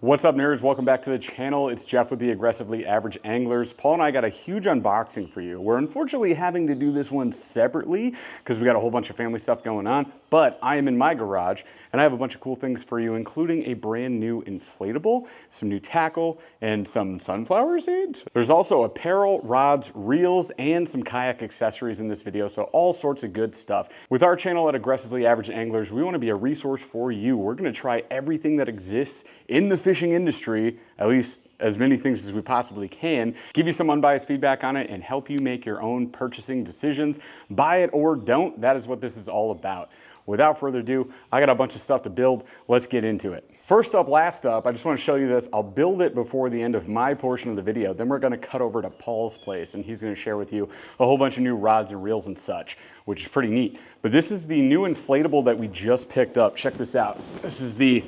What's up, nerds? Welcome back to the channel. It's Jeff with the Aggressively Average Anglers. Paul and I got a huge unboxing for you. We're unfortunately having to do this one separately because we got a whole bunch of family stuff going on, but I am in my garage and I have a bunch of cool things for you, including a brand new inflatable, some new tackle, and some sunflower seeds. There's also apparel, rods, reels, and some kayak accessories in this video, so all sorts of good stuff. With our channel at Aggressively Average Anglers, we want to be a resource for you. We're going to try everything that exists in the fishing industry, at least as many things as we possibly can, give you some unbiased feedback on it and help you make your own purchasing decisions. Buy it or don't, that is what this is all about. Without further ado, I got a bunch of stuff to build. Let's get into it. First up, last up, I just want to show you this. I'll build it before the end of my portion of the video. Then we're going to cut over to Paul's place and he's going to share with you a whole bunch of new rods and reels and such, which is pretty neat. But this is the new inflatable that we just picked up. Check this out. This is the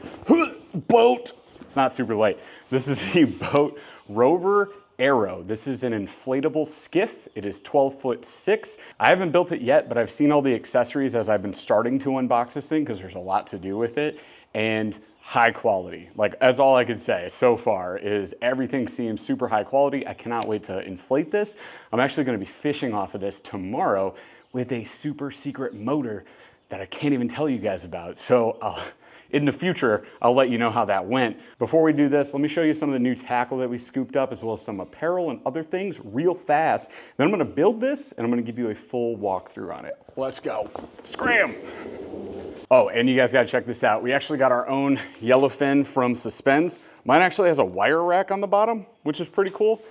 Bote. It's not super light. This is the Bote Rover Aero. This is an inflatable skiff. It is 12'6". I haven't built it yet, but I've seen all the accessories as I've been starting to unbox this thing because there's a lot to do with it, and high quality. Like, that's all I can say so far is everything seems super high quality. I cannot wait to inflate this. I'm actually going to be fishing off of this tomorrow with a super secret motor that I can't even tell you guys about. So in the future, I'll let you know how that went. Before we do this, let me show you some of the new tackle that we scooped up, as well as some apparel and other things real fast. Then I'm gonna build this and I'm gonna give you a full walkthrough on it. Let's go. Scram! Oh, and you guys gotta check this out. We actually got our own yellowfin from Suspenz. Mine actually has a wire rack on the bottom, which is pretty cool.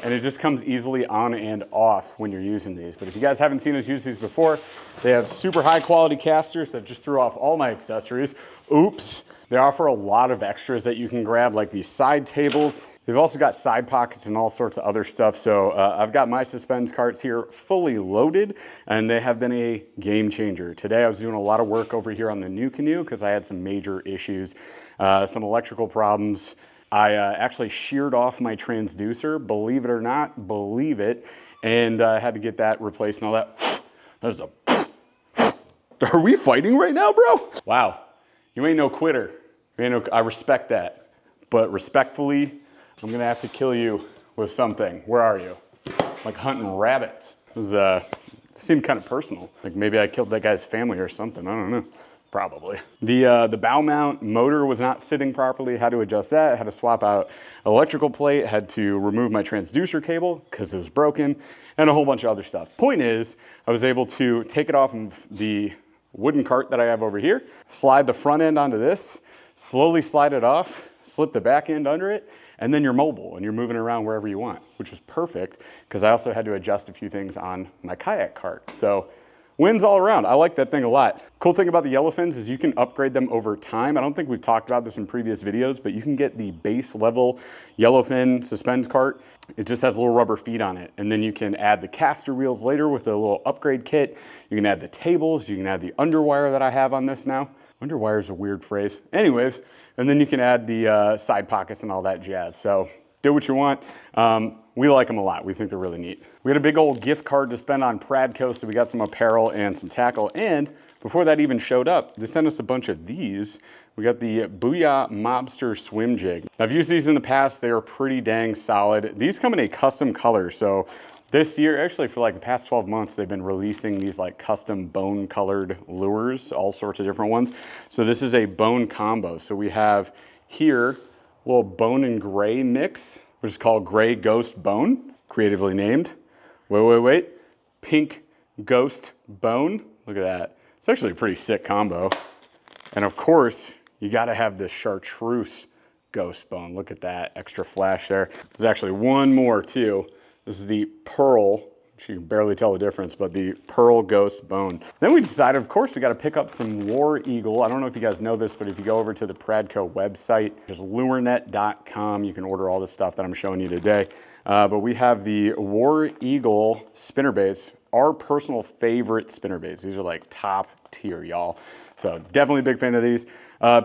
And it just comes easily on and off when you're using these. But if you guys haven't seen us use these before, they have super high quality casters that just threw off all my accessories. Oops. They offer a lot of extras that you can grab, like these side tables. They've also got side pockets and all sorts of other stuff. So I've got my Suspenz carts here fully loaded, and they have been a game changer. Today I was doing a lot of work over here on the new canoe because I had some major issues, some electrical problems. I actually sheared off my transducer, believe it or not, believe it, and I had to get that replaced and all that. There's a Are we fighting right now, bro? Wow, you ain't no quitter. You ain't no, I respect that, but respectfully, I'm gonna have to kill you with something. Where are you? Like hunting rabbits. It was, it seemed kind of personal. Like maybe I killed that guy's family or something, I don't know. Probably. The bow mount motor was not sitting properly, had to adjust that, had to swap out electrical plate, had to remove my transducer cable because it was broken, and a whole bunch of other stuff. Point is, I was able to take it off of the wooden cart that I have over here, slide the front end onto this, slowly slide it off, slip the back end under it, and then you're mobile and you're moving around wherever you want, which was perfect because I also had to adjust a few things on my kayak cart. So wins all around. I like that thing a lot. Cool thing about the Yellowfins is you can upgrade them over time. I don't think we've talked about this in previous videos, but you can get the base level Yellowfin Suspenz cart. It just has little rubber feet on it. And then you can add the caster wheels later with a little upgrade kit. You can add the tables. You can add the underwire that I have on this now. Underwire is a weird phrase. Anyways, and then you can add the side pockets and all that jazz. So do what you want. We like them a lot. We think they're really neat. We had a big old gift card to spend on Pradco, so we got some apparel and some tackle. And before that even showed up, they sent us a bunch of these. We got the Booyah Mobster Swim Jig. I've used these in the past. They are pretty dang solid. These come in a custom color. So this year, actually for like the past 12 months, they've been releasing these like custom bone colored lures, all sorts of different ones. So this is a bone combo. So we have here a little bone and gray mix, which is called Gray Ghost Bone, creatively named. Wait. Pink Ghost Bone. Look at that. It's actually a pretty sick combo. And of course, you gotta have the chartreuse ghost bone. Look at that, extra flash there. There's actually one more too. This is the pearl, which you can barely tell the difference, but the pearl ghost bone. Then we decided, of course, we gotta pick up some War Eagle. I don't know if you guys know this, but if you go over to the Pradco website, there's lurenet.com. You can order all the stuff that I'm showing you today. But we have the War Eagle spinnerbaits, our personal favorite spinnerbaits. These are like top tier, y'all. So definitely a big fan of these.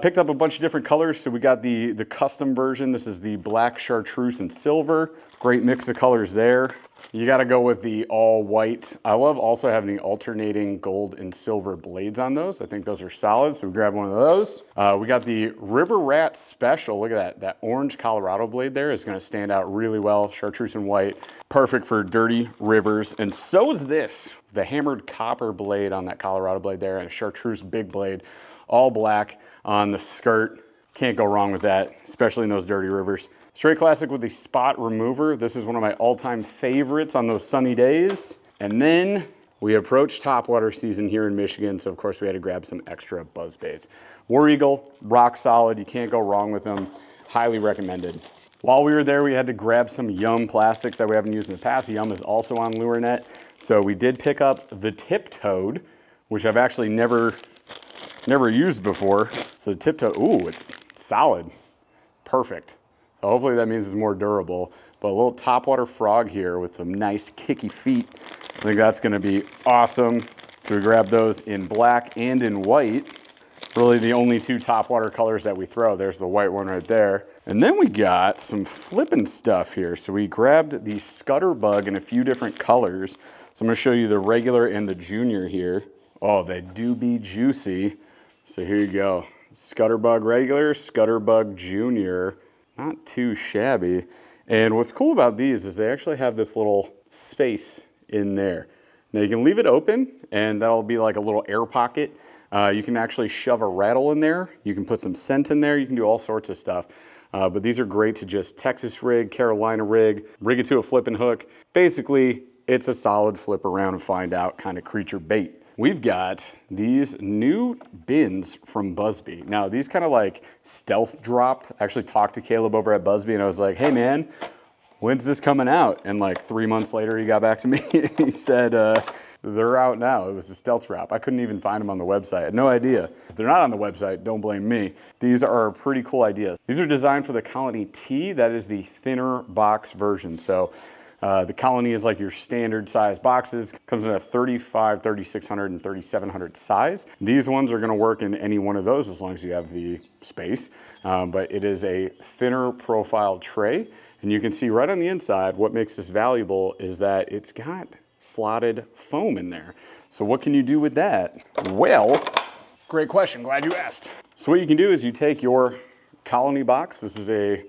Picked up a bunch of different colors. So we got the custom version. This is the black chartreuse and silver. Great mix of colors there. You got to go with the all white. I love also having the alternating gold and silver blades on those. I think those are solid, so we grabbed one of those. We got the River Rat Special. Look at that. That orange Colorado blade there is going to stand out really well. Chartreuse and white. Perfect for dirty rivers. And so is this. The hammered copper blade on that Colorado blade there and a chartreuse big blade. All black on the skirt. Can't go wrong with that, especially in those dirty rivers. Straight classic with the spot remover. This is one of my all-time favorites on those sunny days. And then we approached topwater season here in Michigan, so of course we had to grab some extra buzz baits. War Eagle, rock solid. You can't go wrong with them. Highly recommended. While we were there, we had to grab some Yum plastics that we haven't used in the past. Yum is also on LureNet. So we did pick up the Tip Toad, which I've actually never used before. So the Tip Toad, ooh, it's solid. Perfect. So hopefully that means it's more durable. But a little topwater frog here with some nice kicky feet. I think that's gonna be awesome. So we grabbed those in black and in white. Really the only two topwater colors that we throw. There's the white one right there. And then we got some flippin' stuff here. So we grabbed the Scutterbug in a few different colors. So I'm gonna show you the regular and the junior here. Oh, they do be juicy. So here you go. Scutterbug regular, Scutterbug junior. Not too shabby. And what's cool about these is they actually have this little space in there. Now you can leave it open and that'll be like a little air pocket. You can actually shove a rattle in there. You can put some scent in there. You can do all sorts of stuff. But these are great to just Texas rig, Carolina rig it to a flipping hook. Basically, it's a solid flip around and find out kind of creature bait. We've got these new bins from Buzbe. Now these kind of like stealth dropped. I actually talked to Caleb over at Buzbe and I was like, hey man, when's this coming out? And like 3 months later, he got back to me. He said, they're out now. It was a stealth drop. I couldn't even find them on the website. I had no idea. If they're not on the website, don't blame me. These are pretty cool ideas. These are designed for the Colony T. That is the thinner box version. So the Colony is like your standard size boxes. Comes in a 35, 3600, and 3700 size. These ones are gonna work in any one of those as long as you have the space. But it is a thinner profile tray. And you can see right on the inside, what makes this valuable is that it's got slotted foam in there. So what can you do with that? Well, great question, glad you asked. So what you can do is you take your Colony box. This is a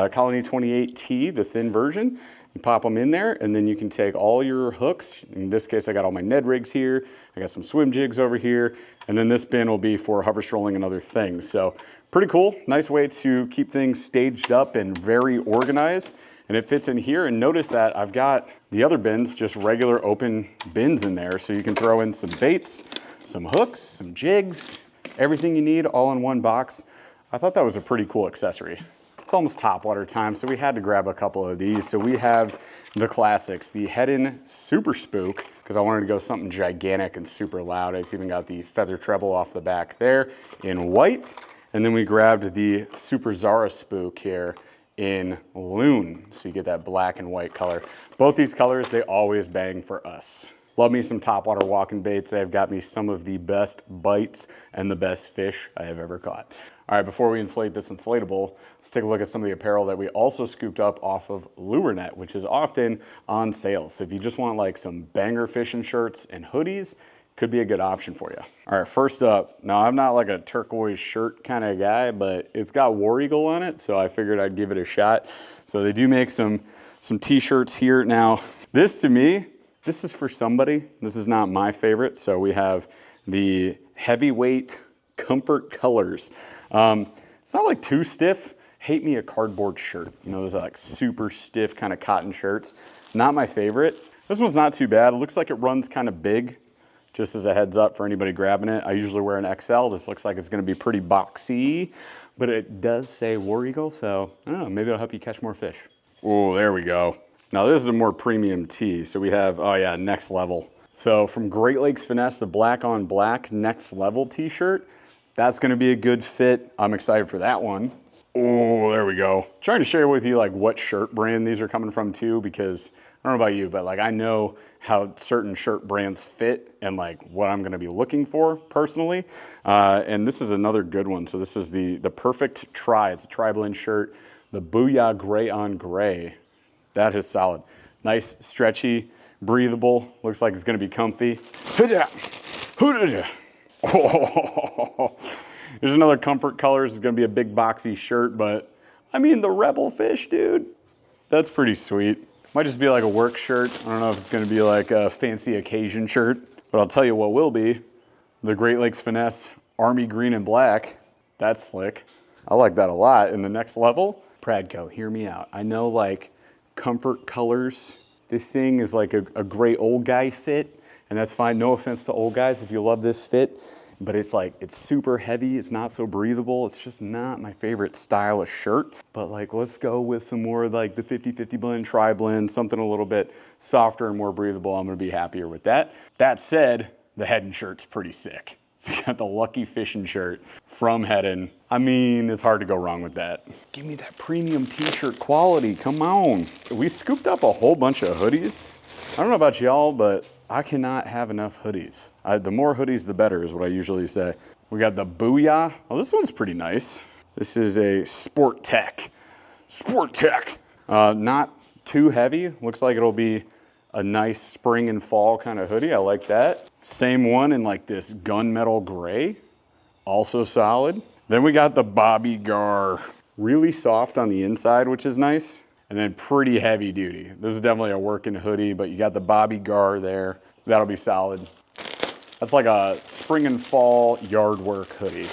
Colony 28T, the thin version. You pop them in there and then you can take all your hooks. In this case, I got all my Ned rigs here. I got some swim jigs over here. And then this bin will be for hover strolling and other things. So pretty cool, nice way to keep things staged up and very organized. And it fits in here. And notice that I've got the other bins, just regular open bins in there. So you can throw in some baits, some hooks, some jigs, everything you need all in one box. I thought that was a pretty cool accessory. It's almost topwater time, so we had to grab a couple of these. So we have the classics, the Heddon Super Spook, because I wanted to go something gigantic and super loud. I even got the feather treble off the back there in white. And then we grabbed the Super Zara Spook here in Loon. So you get that black and white color. Both these colors, they always bang for us. Love me some topwater walking baits. They've got me some of the best bites and the best fish I have ever caught. All right, before we inflate this inflatable, let's take a look at some of the apparel that we also scooped up off of LureNet, which is often on sale. So if you just want like some banger fishing shirts and hoodies, could be a good option for you. All right, first up, now I'm not like a turquoise shirt kind of guy, but it's got War Eagle on it, so I figured I'd give it a shot. So they do make some t-shirts here. Now, this to me, this is for somebody. This is not my favorite. So we have the heavyweight comfort colors. It's not like too stiff. Hate me a cardboard shirt. You know, those are like super stiff kind of cotton shirts. Not my favorite. This one's not too bad. It looks like it runs kind of big, just as a heads up for anybody grabbing it. I usually wear an XL. This looks like it's gonna be pretty boxy, but it does say War Eagle, so I don't know, maybe it'll help you catch more fish. Oh, there we go. Now this is a more premium tee. So we have, oh yeah, Next Level. So from Great Lakes Finesse, the black on black Next Level t-shirt. That's gonna be a good fit. I'm excited for that one. Oh, there we go. Trying to share with you like what shirt brand these are coming from too, because I don't know about you, but like I know how certain shirt brands fit and like what I'm gonna be looking for personally. And this is another good one. So this is the perfect try. It's a tri-blend shirt, the Booyah Gray on Gray. That is solid. Nice, stretchy, breathable. Looks like it's gonna be comfy. Oh, there's another comfort colors. It's gonna be a big boxy shirt, but I mean the Rebel Fish, dude, that's pretty sweet. Might just be like a work shirt. I don't know if it's gonna be like a fancy occasion shirt, but I'll tell you what will be the Great Lakes Finesse Army Green and Black. That's slick. I like that a lot. In the next level, Pradco, hear me out. I know like comfort colors. This thing is like a great old guy fit, and that's fine. No offense to old guys if you love this fit. But it's like, it's super heavy, it's not so breathable, it's just not my favorite style of shirt. But like, let's go with some more like the 50-50 blend, tri-blend, something a little bit softer and more breathable. I'm gonna be happier with that. That said, the Heddon shirt's pretty sick. So you got the Lucky Fishing shirt from Heddon. I mean, it's hard to go wrong with that. Give me that premium t-shirt quality, come on. We scooped up a whole bunch of hoodies. I don't know about y'all, but I cannot have enough hoodies. The more hoodies, the better is what I usually say. We got the Booyah. Oh, this one's pretty nice. This is a Sport Tech. Sport Tech. Not too heavy. Looks like it'll be a nice spring and fall kind of hoodie. I like that. Same one in like this gunmetal gray. Also solid. Then we got the Bobby Gar. Really soft on the inside, which is nice. And then pretty heavy duty. This is definitely a working hoodie, but you got the Bobby Gar there. That'll be solid. That's like a spring and fall yard work hoodie.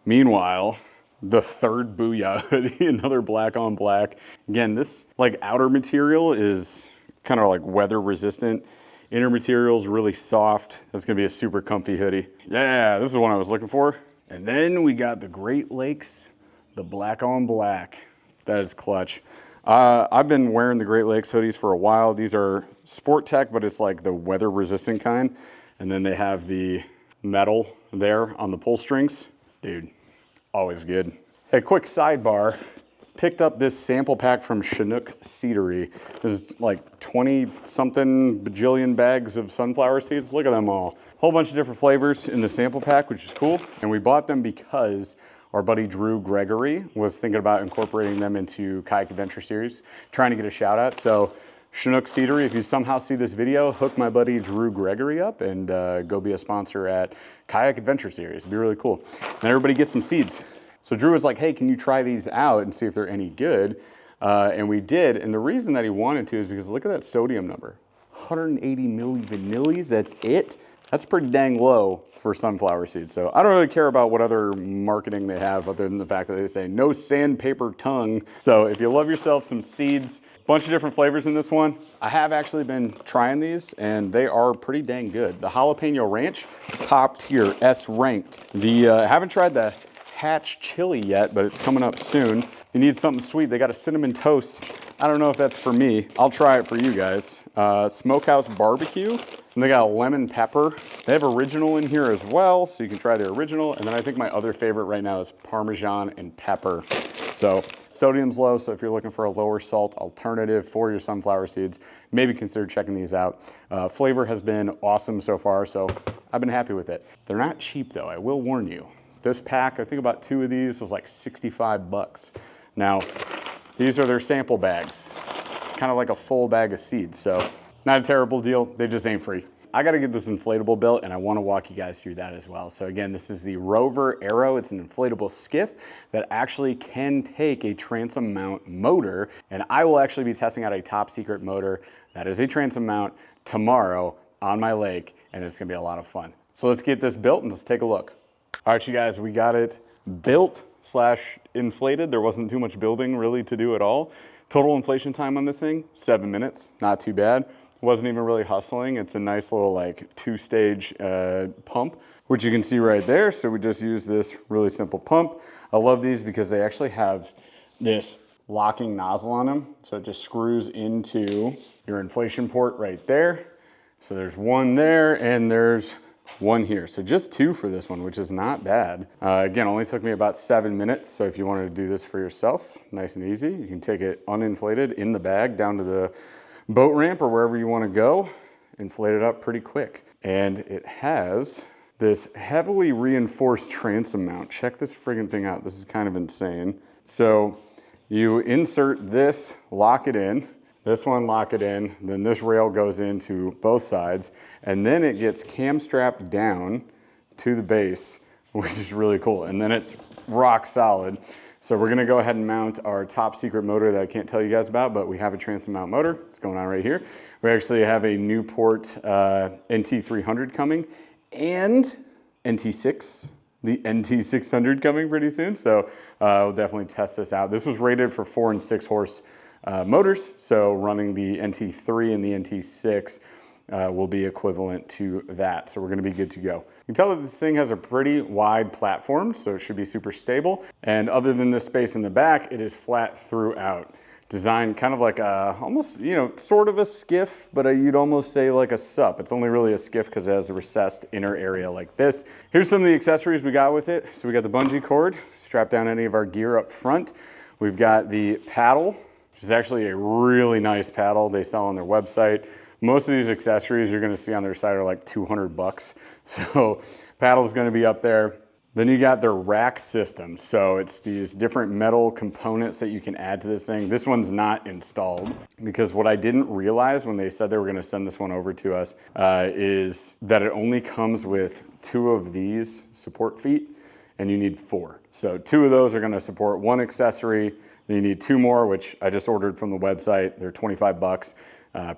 Meanwhile, the third Booyah hoodie, another black on black. Again, this like outer material is kind of like weather resistant. Inner material is really soft. That's gonna be a super comfy hoodie. Yeah, this is the one I was looking for. And then we got the Great Lakes, the black on black. That is clutch. I've been wearing the Great Lakes hoodies for a while. These are Sport Tech, but it's like the weather resistant kind. And then they have the metal there on the pull strings. Dude, always good. Hey, quick sidebar. Picked up this sample pack from Chinook Seedery. This is like 20 something bajillion bags of sunflower seeds. Look at them all. Whole bunch of different flavors in the sample pack, which is cool. And we bought them because our buddy Drew Gregory was thinking about incorporating them into Kayak Adventure Series, trying to get a shout out. So Chinook Seedery, if you somehow see this video, hook my buddy Drew Gregory up and go be a sponsor at Kayak Adventure Series. It'd be really cool. And everybody gets some seeds. So Drew was like, hey, can you try these out and see if they're any good? And we did. And the reason that he wanted to is because look at that sodium number. 180 milli-vanillis, that's it. That's pretty dang low for sunflower seeds. So I don't really care about what other marketing they have other than the fact that they say no sandpaper tongue. So if you love yourself some seeds, bunch of different flavors in this one. I have actually been trying these and they are pretty dang good. The Jalapeno Ranch, top tier, S ranked. I haven't tried the Hatch Chili yet, but it's coming up soon. If you need something sweet, they got a cinnamon toast. I don't know if that's for me. I'll try it for you guys. Smokehouse Barbecue, and they got a lemon pepper. They have original in here as well, so you can try their original. And then I think my other favorite right now is Parmesan and pepper. So sodium's low, so if you're looking for a lower salt alternative for your sunflower seeds, maybe consider checking these out. Flavor has been awesome so far, so I've been happy with it. They're not cheap though, I will warn you. This pack, I think about 2 of these was like 65 bucks. Now, these are their sample bags. It's kind of like a full bag of seeds, so not a terrible deal. They just ain't free. I got to get this inflatable built, and I want to walk you guys through that as well. So again, this is the Rover Aero. It's an inflatable skiff that actually can take a transom mount motor, and I will actually be testing out a top secret motor that is a transom mount tomorrow on my lake, and it's going to be a lot of fun. So let's get this built and let's take a look. All right, you guys, we got it built / inflated. There wasn't too much building really to do at all. Total inflation time on this thing, 7 minutes, not too bad. Wasn't even really hustling. It's a nice little like 2-stage pump, which you can see right there. So we just use this really simple pump. I love these because they actually have this locking nozzle on them. So it just screws into your inflation port right there. So there's one there and there's one here. So just 2 for this one, which is not bad. Again, only took me about 7 minutes. So if you wanted to do this for yourself, nice and easy, you can take it uninflated in the bag down to the boat ramp or wherever you want to go, inflate it up pretty quick. And it has this heavily reinforced transom mount. Check this friggin' thing out. This is kind of insane. So you insert this, lock it in, this one lock it in, then this rail goes into both sides, and then it gets cam strapped down to the base, which is really cool. And then it's rock solid. So we're gonna go ahead and mount our top secret motor that I can't tell you guys about, but we have a transom mount motor. It's going on right here. We actually have a Newport NT300 coming and NT6, the NT600 coming pretty soon. So we'll definitely test this out. This was rated for 4 and 6 horse motors. So running the NT3 and the NT6 will be equivalent to that. So we're gonna be good to go. You can tell that this thing has a pretty wide platform, so it should be super stable. And other than this space in the back, it is flat throughout. Designed kind of like a, almost, you know, sort of a skiff, but you'd almost say like a sup. It's only really a skiff because it has a recessed inner area like this. Here's some of the accessories we got with it. So we got the bungee cord, strap down any of our gear up front. We've got the paddle, which is actually a really nice paddle they sell on their website. Most of these accessories you're gonna see on their site are like 200 bucks. So paddle's gonna be up there. Then you got their rack system. So it's these different metal components that you can add to this thing. This one's not installed because what I didn't realize when they said they were gonna send this one over to us is that it only comes with 2 of these support feet and you need 4. So 2 of those are gonna support 1 accessory. Then you need 2 more, which I just ordered from the website. They're 25 bucks.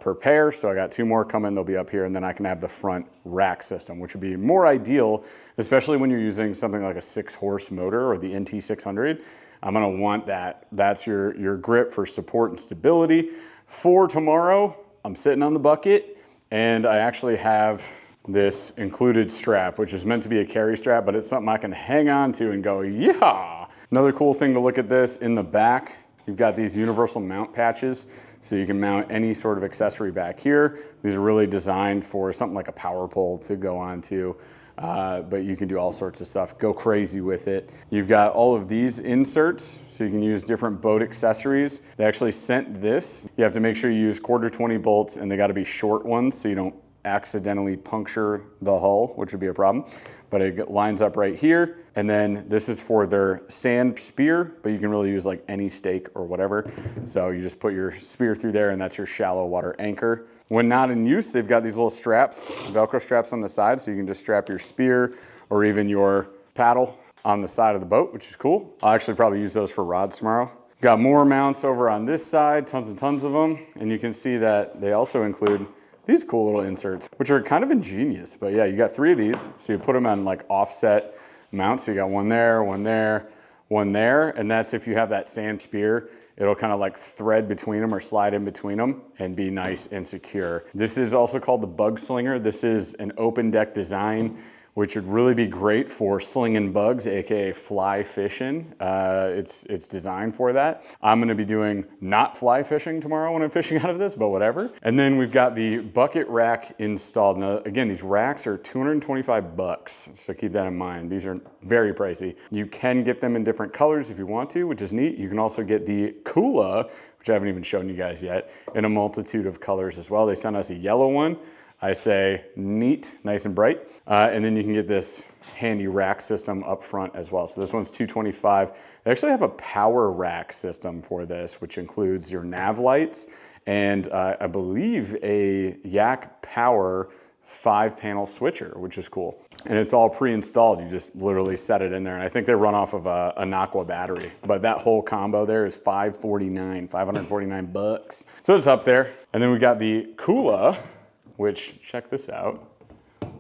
Per pair, so I got 2 more coming, they'll be up here, and then I can have the front rack system, which would be more ideal, especially when you're using something like a 6 horse motor or the NT600. I'm gonna want that. That's your grip for support and stability. For tomorrow, I'm sitting on the bucket, and I actually have this included strap, which is meant to be a carry strap, but it's something I can hang on to and go, yeah! Another cool thing to look at this, in the back, you've got these universal mount patches. So you can mount any sort of accessory back here. These are really designed for something like a power pole to go onto, but you can do all sorts of stuff. Go crazy with it. You've got all of these inserts, so you can use different boat accessories. They actually sent this. You have to make sure you use 1/4 bolts, and they gotta be short ones so you don't accidentally puncture the hull, which would be a problem. But it lines up right here. And then this is for their sand spear, but you can really use like any stake or whatever. So you just put your spear through there and that's your shallow water anchor. When not in use, they've got these little straps, Velcro straps on the side, so you can just strap your spear or even your paddle on the side of the boat, which is cool. I'll actually probably use those for rods tomorrow. Got more mounts over on this side, tons and tons of them. And you can see that they also include these cool little inserts, which are kind of ingenious. But yeah, you got 3 of these. So you put them on like offset mounts. So you got one there, one there, one there. And that's if you have that sand spear, it'll kind of like thread between them or slide in between them and be nice and secure. This is also called the Bug Slinger. This is an open deck design, which would really be great for slinging bugs, AKA fly fishing. It's designed for that. I'm gonna be doing not fly fishing tomorrow when I'm fishing out of this, but whatever. And then we've got the bucket rack installed. Now, again, these racks are 225 bucks, so keep that in mind. These are very pricey. You can get them in different colors if you want to, which is neat. You can also get the Kula, which I haven't even shown you guys yet, in a multitude of colors as well. They sent us a yellow one. I say neat, nice and bright. And then you can get this handy rack system up front as well. So this one's $225. They actually have a power rack system for this, which includes your nav lights and I believe a Yak Power 5-panel switcher, which is cool. And it's all pre-installed. You just literally set it in there. And I think they run off of a Aqua battery. But that whole combo there is $549 bucks. So it's up there. And then we got the Kula, which, check this out,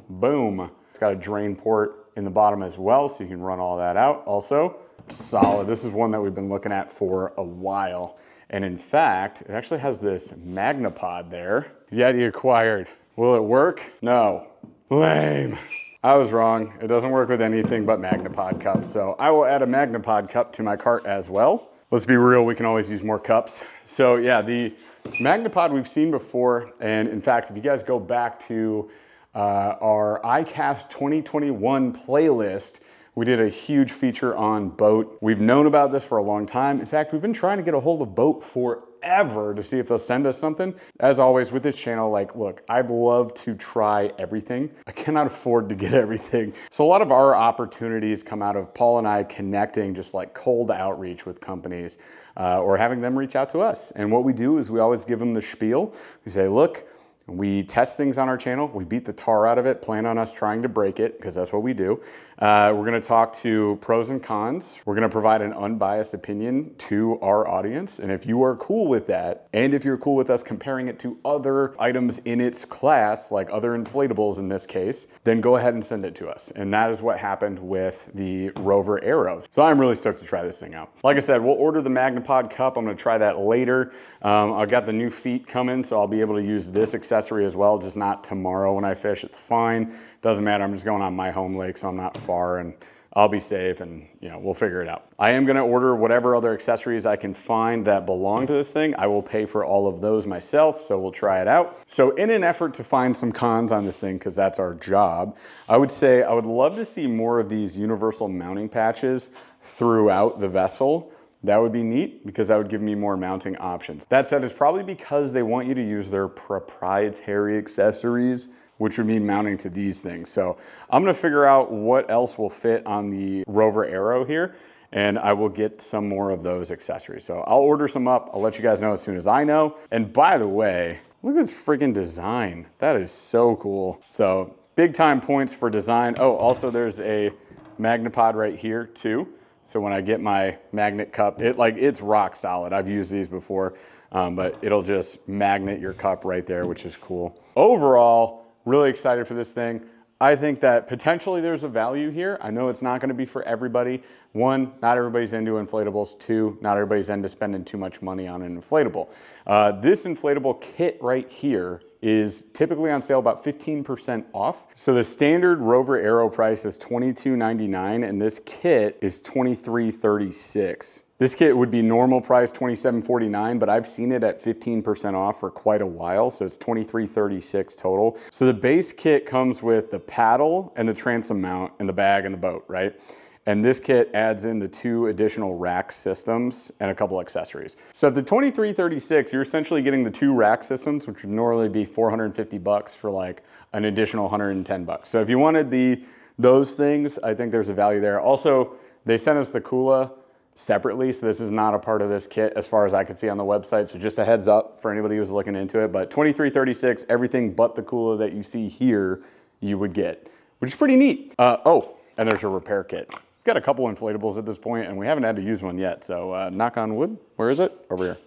boom. It's got a drain port in the bottom as well, so you can run all that out also. Solid, this is one that we've been looking at for a while. And in fact, it actually has this Magnapod there. Yeti acquired. Will it work? No, lame. I was wrong, it doesn't work with anything but Magnapod cups. So I will add a Magnapod cup to my cart as well. Let's be real, we can always use more cups. So yeah, the Magnapod we've seen before, and in fact, if you guys go back to our iCast 2021 playlist. We did a huge feature on Bote. We've known about this for a long time. In fact, we've been trying to get a hold of Bote forever to see if they'll send us something. As always with this channel, like, look, I'd love to try everything. I cannot afford to get everything. So a lot of our opportunities come out of Paul and I connecting, just like cold outreach with companies, or having them reach out to us. And what we do is we always give them the spiel. We say, look, we test things on our channel. We beat the tar out of it, plan on us trying to break it, because that's what we do. We're gonna talk to pros and cons. We're gonna provide an unbiased opinion to our audience. And if you are cool with that, and if you're cool with us comparing it to other items in its class, like other inflatables in this case, then go ahead and send it to us. And that is what happened with the Rover Aero. So I'm really stoked to try this thing out. Like I said, we'll order the Magnapod cup. I'm gonna try that later. I've got the new feet coming, so I'll be able to use this accessory as well, just not tomorrow when I fish. It's fine. Doesn't matter. I'm just going on my home lake, so I'm not far, and I'll be safe, and we'll figure it out. I am gonna order whatever other accessories I can find that belong to this thing. I will pay for all of those myself, so we'll try it out. So in an effort to find some cons on this thing, because that's our job, I would say I would love to see more of these universal mounting patches throughout the vessel. That would be neat, because that would give me more mounting options. That said, it's probably because they want you to use their proprietary accessories, which would mean mounting to these things. So I'm gonna figure out what else will fit on the Rover Aero here, and I will get some more of those accessories. So I'll order some up. I'll let you guys know as soon as I know. And by the way, look at this freaking design. That is so cool. So big time points for design. Oh, also there's a Magnapod right here too. So when I get my magnet cup, it's rock solid. I've used these before, but it'll just magnet your cup right there, which is cool. Overall, really excited for this thing. I think that potentially there's a value here. I know it's not gonna be for everybody. One, not everybody's into inflatables. Two, not everybody's into spending too much money on an inflatable. This inflatable kit right here is typically on sale about 15% off. So the standard Rover Aero price is $22.99, and this kit is $23.36. This kit would be normal price $27.49, but I've seen it at 15% off for quite a while, so it's $23.36 total. So the base kit comes with the paddle and the transom mount and the bag and the boat, right? And this kit adds in the 2 additional rack systems and a couple accessories. So at the $23.36, you're essentially getting the 2 rack systems, which would normally be $450 for like an additional $110. So if you wanted those things, I think there's a value there. Also, they sent us the Kula separately, so this is not a part of this kit as far as I could see on the website. So just a heads up for anybody who's looking into it. But $23.36, everything but the Kula that you see here, you would get, which is pretty neat. Oh, and there's a repair kit. We've got a couple inflatables at this point, and we haven't had to use one yet. So knock on wood. Where is it? Over here.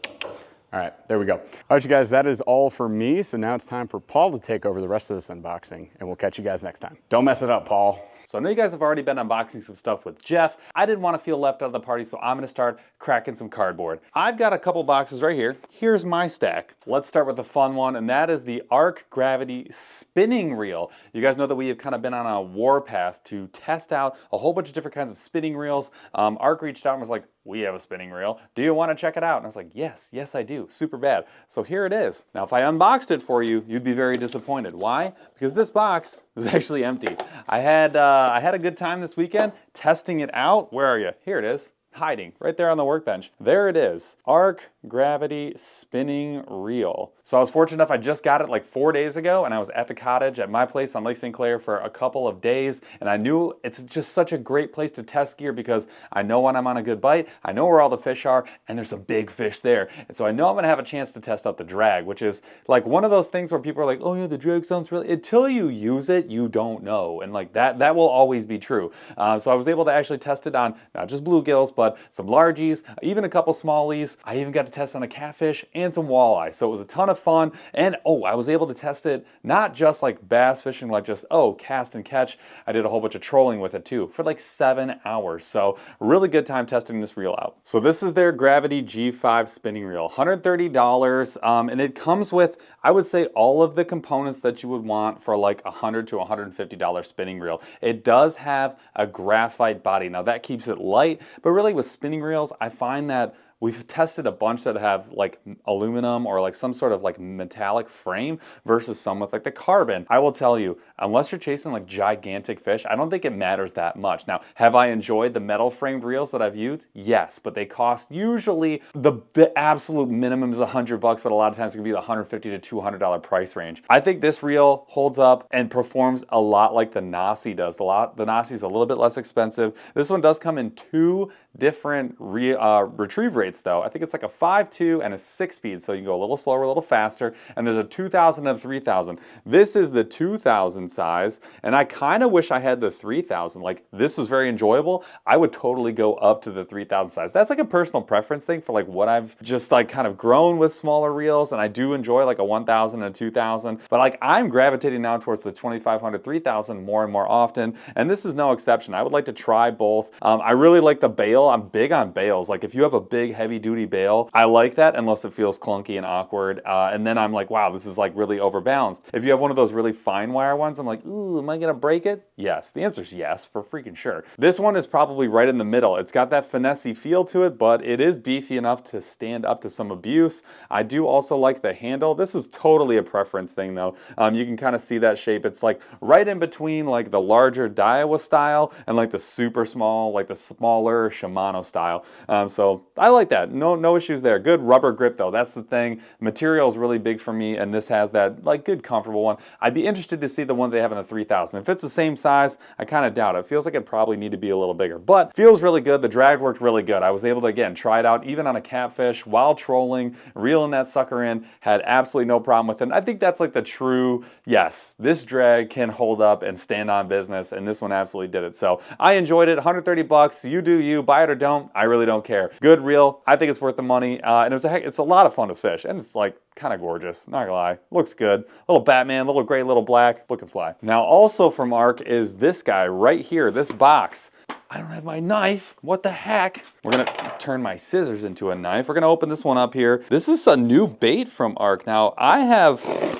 All right, there we go. All right, you guys, that is all for me. So now it's time for Paul to take over the rest of this unboxing, and we'll catch you guys next time. Don't mess it up, Paul. So I know you guys have already been unboxing some stuff with Jeff. I didn't want to feel left out of the party, so I'm gonna start cracking some cardboard. I've got a couple boxes right here. Here's my stack. Let's start with the fun one, and that is the Ark Gravity Spinning Reel. You guys know that we have kind of been on a warpath to test out a whole bunch of different kinds of spinning reels. Ark reached out and was like, we have a spinning reel. Do you want to check it out? And I was like, yes, I do. Super bad. So here it is. Now, if I unboxed it for you, you'd be very disappointed. Why? Because this box is actually empty. I had a good time this weekend testing it out. Where are you? Here it is. Hiding right there on the workbench. There it is. Ark Gravity Spinning Reel. So I was fortunate enough, I just got it like 4 days ago, and I was at the cottage at my place on Lake St. Clair for a couple of days, and I knew it's just such a great place to test gear because I know when I'm on a good bite, I know where all the fish are, and there's some big fish there. And so I know I'm gonna have a chance to test out the drag, which is like one of those things where people are like, oh yeah, the drag sounds really, until you use it, you don't know. And like that will always be true. So I was able to actually test it on not just bluegills, but some largies, even a couple smallies. I even got to test on a catfish and some walleye. So it was a ton of fun. And I was able to test it not just like bass fishing, like just, cast and catch. I did a whole bunch of trolling with it too for like 7 hours. So really good time testing this reel out. So this is their Gravity G5 spinning reel, $130. And it comes with, I would say, all of the components that you would want for like $100 to $150 spinning reel. It does have a graphite body. Now that keeps it light, but really with spinning reels, I find that We've tested a bunch that have like aluminum or like some sort of like metallic frame versus some with like the carbon. I will tell you, unless you're chasing like gigantic fish, I don't think it matters that much. Now, have I enjoyed the metal framed reels that I've used? Yes, but they cost usually the absolute minimum is $100, but a lot of times it can be the $150 to $200 price range. I think this reel holds up and performs a lot like the Nasi does. The Nasi is a little bit less expensive. This one does come in 2 different retrieve rates though. I think it's like a 5.2 and a 6-speed, so you can go a little slower, a little faster, and there's a 2000 and a 3000. This is the 2000 size, and I kind of wish I had the 3000. Like, this was very enjoyable. I would totally go up to the 3000 size. That's like a personal preference thing for like what I've just like kind of grown with smaller reels, and I do enjoy like a 1000 and a 2000, but like I'm gravitating now towards the 2500, 3000 more and more often, and this is no exception. I would like to try both. I really like the bail. I'm big on bails. Like if you have a big heavy duty bail, I like that unless it feels clunky and awkward. And then I'm like, wow, this is like really overbalanced. If you have one of those really fine wire ones, I'm like, ooh, am I gonna break it? Yes, the answer is yes, for freaking sure. This one is probably right in the middle. It's got that finessey feel to it, but it is beefy enough to stand up to some abuse. I do also like the handle. This is totally a preference thing though. You can kind of see that shape. It's like right in between like the larger Daiwa style and like the super small, like the smaller Shimano style. So I like that. No issues there. Good rubber grip though. That's the thing. Material is really big for me, and this has that like good comfortable one. I'd be interested to see the one they have in the 3000. If it's the same size, I kind of doubt it. It feels like it probably need to be a little bigger, but feels really good. The drag worked really good. I was able to again try it out even on a catfish while trolling, reeling that sucker in, had absolutely no problem with it. And I think that's like the true, yes, this drag can hold up and stand on business, and this one absolutely did it. So I enjoyed it. 130 bucks. You do you. Buy it or don't. I really don't care. Good reel. I think it's worth the money. And it's a lot of fun to fish, and it's like kind of gorgeous, not gonna lie. Looks good. Little Batman, little gray, little black, looking fly. Now also from Ark is this guy right here, this box. I don't have my knife. What the heck? We're gonna turn my scissors into a knife. We're gonna open this one up here. This is a new bait from Ark. Now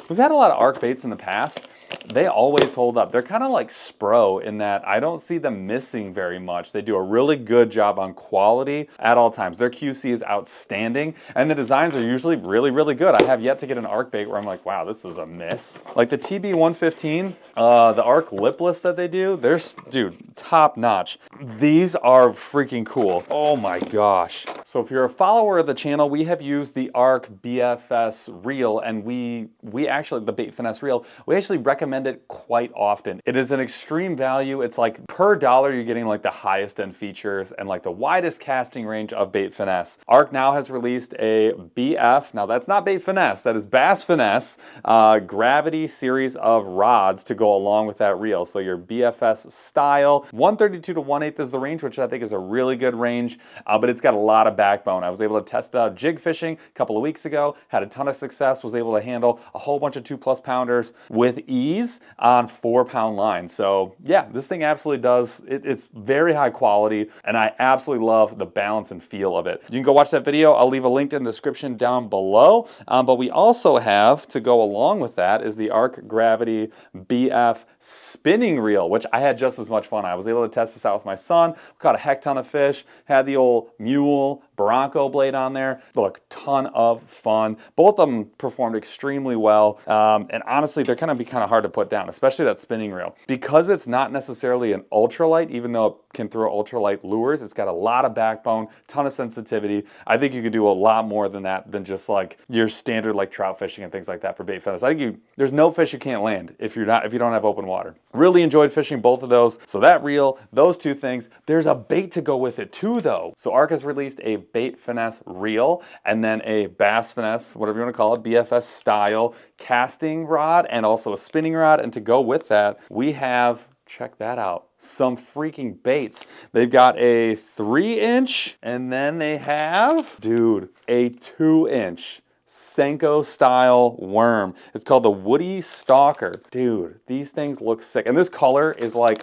we've had a lot of Ark baits in the past. They always hold up. They're kind of like Spro in that I don't see them missing very much. They do a really good job on quality at all times. Their QC is outstanding, and the designs are usually really, really good. I have yet to get an Ark bait where I'm like, wow, this is a miss. Like the TB115, the Ark lipless that they do, they're, dude, top notch. These are freaking cool. Oh my gosh. So if you're a follower of the channel, we have used the Ark BFS reel, and we actually, the bait finesse reel, we actually recommend it quite often. It is an extreme value. It's like per dollar, you're getting like the highest end features and like the widest casting range of bait finesse. Ark now has released a BF. Now that's not bait finesse, that is bass finesse, gravity series of rods to go along with that reel. So your BFS style, 132 to 1/8 is the range, which I think is a really good range, but it's got a lot of backbone. I was able to test it out jig fishing a couple of weeks ago, had a ton of success, was able to handle a whole bunch of 2+ pounders with ease on 4-pound line. So yeah, this thing absolutely does. It's very high quality, and I absolutely love the balance and feel of it. You can go watch that video. I'll leave a link in the description down below. But we also have, to go along with that, is the Ark Gravity BF spinning reel, which I had just as much fun. I was able to test this out with my son. Caught a heck ton of fish. Had the old mule Bronco blade on there. Look, ton of fun. Both of them performed extremely well. And honestly, they're kind of hard to put down, especially that spinning reel. Because it's not necessarily an ultralight, even though it can throw ultralight lures, it's got a lot of backbone, ton of sensitivity. I think you could do a lot more than that, than just like your standard like trout fishing and things like that for bait finesse. I think there's no fish you can't land if you don't have open water. Really enjoyed fishing both of those. So that reel, those two things. There's a bait to go with it too though. So Ark has released a bait finesse reel and then a bass finesse, whatever you want to call it, BFS style casting rod and also a spinning rod. And to go with that, we have, check that out, some freaking baits. They've got a 3-inch and then they have, dude, a 2-inch Senko style worm. It's called the Woody Stalker. Dude, these things look sick. And this color is like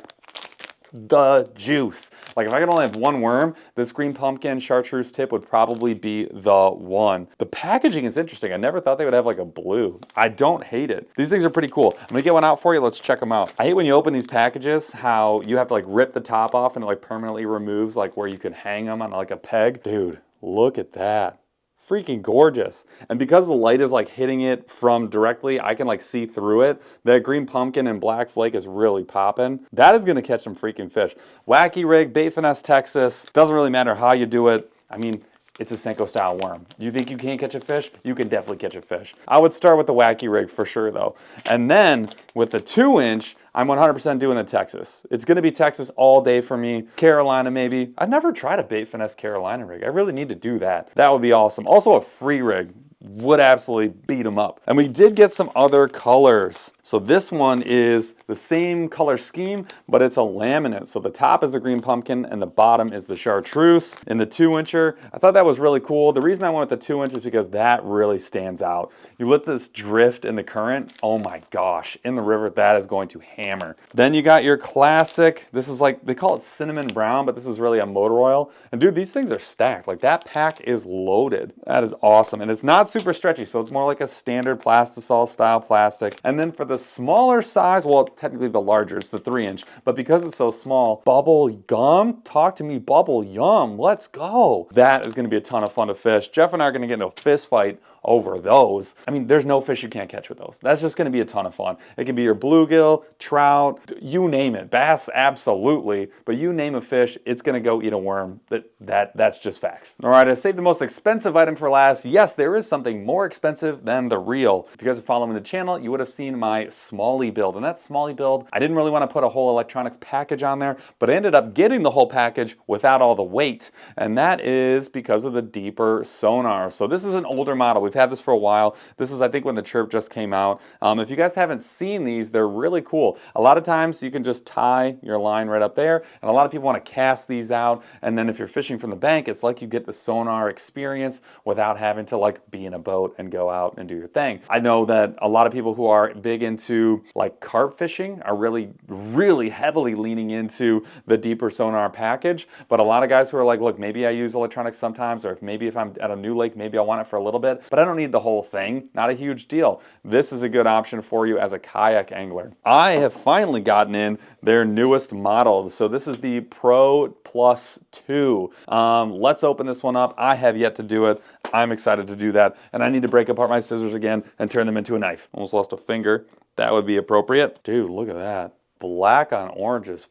the juice. Like if I could only have one worm, this green pumpkin chartreuse tip would probably be the one. The packaging is interesting. I never thought they would have like a blue. I don't hate it. These things are pretty cool. I'm gonna get one out for you. Let's check them out. I hate when you open these packages, how you have to like rip the top off and it like permanently removes like where you can hang them on like a peg. Dude, Look at that. Freaking gorgeous. And because the light is like hitting it from directly, I can like see through it. That green pumpkin and black flake is really popping. That is gonna catch some freaking fish. Wacky rig, bait finesse Texas. Doesn't really matter how you do it. I mean, it's a Senko style worm. You think you can't catch a fish? You can definitely catch a fish. I would start with the wacky rig for sure though. And then with the 2-inch, I'm 100% doing the Texas. It's gonna be Texas all day for me. Carolina maybe. I've never tried a bait finesse Carolina rig. I really need to do that. That would be awesome. Also a free rig would absolutely beat them up. And we did get some other colors. So this one is the same color scheme, but it's a laminate. So the top is the green pumpkin and the bottom is the chartreuse in the 2-incher. I thought that was really cool. The reason I went with the 2-inch is because that really stands out. You let this drift in the current, oh my gosh, in the river, that is going to hammer. Then you got your classic, this is like, they call it cinnamon brown, but this is really a motor oil. And dude, these things are stacked. Like that pack is loaded. That is awesome. And it's not super stretchy, so it's more like a standard plastisol style plastic. And then for the smaller size, well, technically the larger, it's the 3-inch, but because it's so small, bubble gum, talk to me, bubble yum, let's go. That is gonna be a ton of fun to fish. Jeff and I are gonna get into a fist fight over those. I mean, there's no fish you can't catch with those. That's just gonna be a ton of fun. It can be your bluegill, trout, you name it. Bass, absolutely, but you name a fish, it's gonna go eat a worm. That's just facts. All right, I saved the most expensive item for last. Yes, there is something more expensive than the reel. If you guys are following the channel, you would have seen my Smalley build. And that Smalley build, I didn't really want to put a whole electronics package on there, but I ended up getting the whole package without all the weight. And that is because of the deeper sonar. So this is an older model. We've had this for a while. This is, I think, when the Chirp just came out. If you guys haven't seen these, they're really cool. A lot of times you can just tie your line right up there. And a lot of people want to cast these out. And then if you're fishing from the bank, it's like you get the sonar experience without having to like be in a boat and go out and do your thing. I know that a lot of people who are big into like carp fishing are really heavily leaning into the deeper sonar package. But a lot of guys who are like, look, maybe I use electronics sometimes, or if I'm at a new lake, maybe I want it for a little bit, but I don't need the whole thing. Not a huge deal. This is a good option for you as a kayak angler. I have finally gotten in their newest model. So this is the Pro Plus 2. Let's open this one up. I have yet to do it. I'm excited to do that. And I need to break apart my scissors again and turn them into a knife. Almost lost a finger. That would be appropriate. Dude, look at that. Black on orange is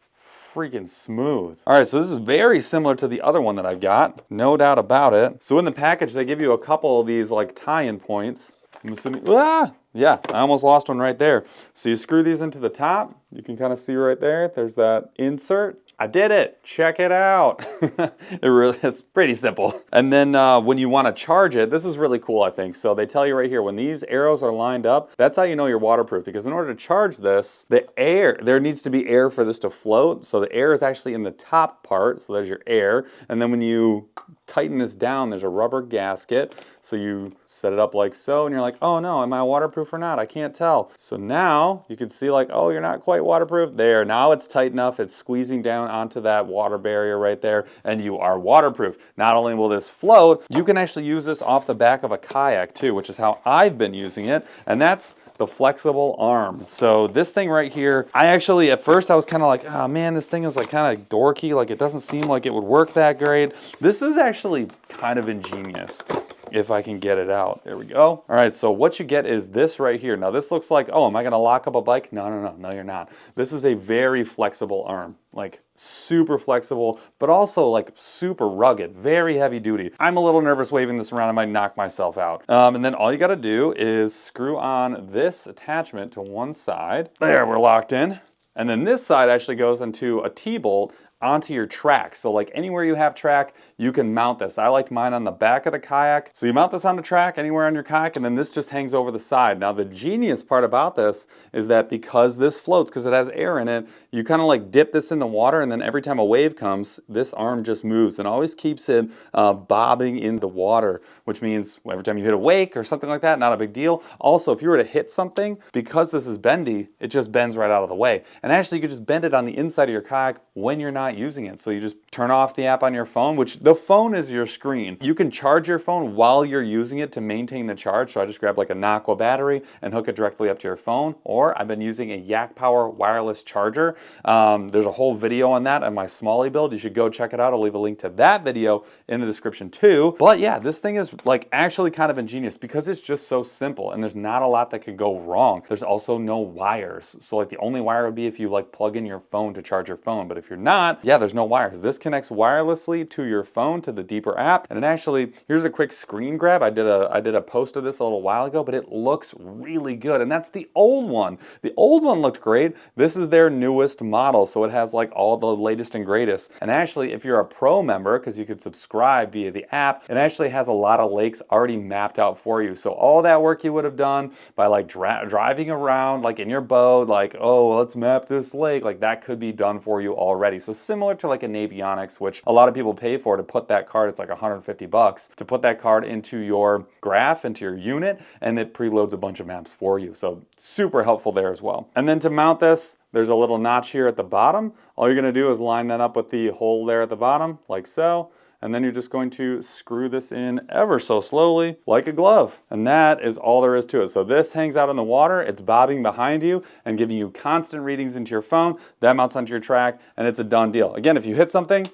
freaking smooth. All right, so this is very similar to the other one that I've got. No doubt about it. So in the package, they give you a couple of these like tie-in points. I'm assuming, yeah, I almost lost one right there. So you screw these into the top. You can kind of see right there. There's that insert. I did it. Check it out. It's pretty simple. And then when you want to charge it, this is really cool, I think. So they tell you right here, when these arrows are lined up, that's how you know you're waterproof. Because in order to charge this, there needs to be air for this to float. So the air is actually in the top part. So there's your air. And then when you tighten this down, there's a rubber gasket. So you set it up like so, and you're like, oh no, am I waterproof or not? I can't tell. So now you can see like, oh, you're not quite waterproof. There, now it's tight enough. It's squeezing down onto that water barrier right there, and you are waterproof. Not only will this float, you can actually use this off the back of a kayak too, which is how I've been using it, and that's the flexible arm. So this thing right here, I actually, at first I was kind of like, oh man, this thing is like kind of dorky, like it doesn't seem like it would work that great. This is actually kind of ingenious. If I can get it out. There we go. All right, so what you get is this right here. Now this looks like, oh, am I gonna lock up a bike? No, you're not. This is a very flexible arm, like super flexible, but also like super rugged, very heavy duty. I'm a little nervous waving this around. I might knock myself out. And then all you gotta do is screw on this attachment to one side. There, we're locked in. And then this side actually goes into a T-bolt onto your track. So like anywhere you have track, you can mount this. I like mine on the back of the kayak. So you mount this on the track anywhere on your kayak, and then this just hangs over the side. Now the genius part about this is that because this floats, because it has air in it, you kind of like dip this in the water, and then every time a wave comes, this arm just moves and always keeps it bobbing in the water, which means every time you hit a wake or something like that, not a big deal. Also, if you were to hit something, because this is bendy, it just bends right out of the way. And actually you could just bend it on the inside of your kayak when you're not using it. So you just turn off the app on your phone, which the phone is your screen. You can charge your phone while you're using it to maintain the charge. So I just grab like a Aqua battery and hook it directly up to your phone. Or I've been using a Yak Power wireless charger. There's a whole video on that on my Smalley build. You should go check it out. I'll leave a link to that video in the description too. But yeah, this thing is like actually kind of ingenious because it's just so simple and there's not a lot that could go wrong. There's also no wires. So like the only wire would be if you like plug in your phone to charge your phone. But if you're not, yeah, there's no wires. This connects wirelessly to your phone, to the Deeper app. And it actually, here's a quick screen grab. I did a post of this a little while ago, but it looks really good. And that's the old one. The old one looked great. This is their newest model. So it has like all the latest and greatest. And actually, if you're a pro member, because you could subscribe via the app, it actually has a lot of lakes already mapped out for you. So all that work you would have done by like driving around like in your boat, like, oh, let's map this lake, like that could be done for you already. So similar to like a Navionics, which a lot of people pay for to put that card, it's like 150 bucks to put that card into your graph, into your unit, and it preloads a bunch of maps for you. So super helpful there as well. And then to mount this, there's a little notch here at the bottom. All you're gonna do is line that up with the hole there at the bottom, like so. And then you're just going to screw this in ever so slowly, like a glove. And that is all there is to it. So this hangs out in the water, it's bobbing behind you and giving you constant readings into your phone. That mounts onto your track, and it's a done deal. Again, if you hit something,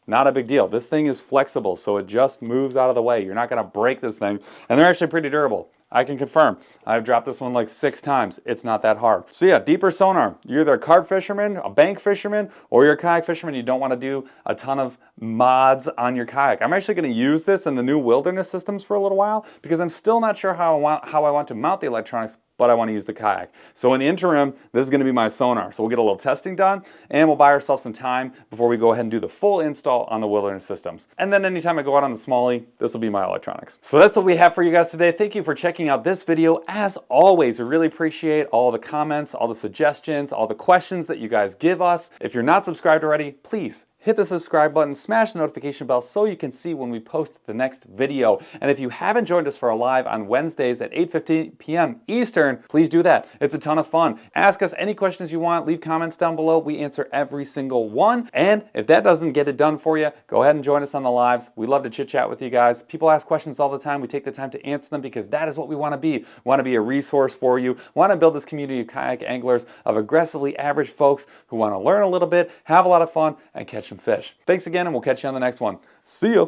not a big deal. This thing is flexible, so it just moves out of the way. You're not gonna break this thing, and they're actually pretty durable. I can confirm. I've dropped this one like 6 times. It's not that hard. So yeah, deeper sonar. You're either a carp fisherman, a bank fisherman, or you're a kayak fisherman. You don't want to do a ton of mods on your kayak. I'm actually going to use this in the new wilderness systems for a little while because I'm still not sure how I want to mount the electronics, but I want to use the kayak. So in the interim, this is going to be my sonar. So we'll get a little testing done and we'll buy ourselves some time before we go ahead and do the full install on the wilderness systems. And then anytime I go out on the Smalley, this will be my electronics. So that's what we have for you guys today. Thank you for checking out this video. As always, we really appreciate all the comments, all the suggestions, all the questions that you guys give us. If you're not subscribed already, please hit the subscribe button, smash the notification bell so you can see when we post the next video. And if you haven't joined us for a live on Wednesdays at 8:15 p.m. Eastern, please do that. It's a ton of fun. Ask us any questions you want, leave comments down below. We answer every single one. And if that doesn't get it done for you, go ahead and join us on the lives. We love to chit chat with you guys. People ask questions all the time. We take the time to answer them because that is what we want to be. We want to be a resource for you. We want to build this community of kayak anglers, of aggressively average folks who want to learn a little bit, have a lot of fun, and catch some fish. Thanks again, and we'll catch you on the next one. See ya.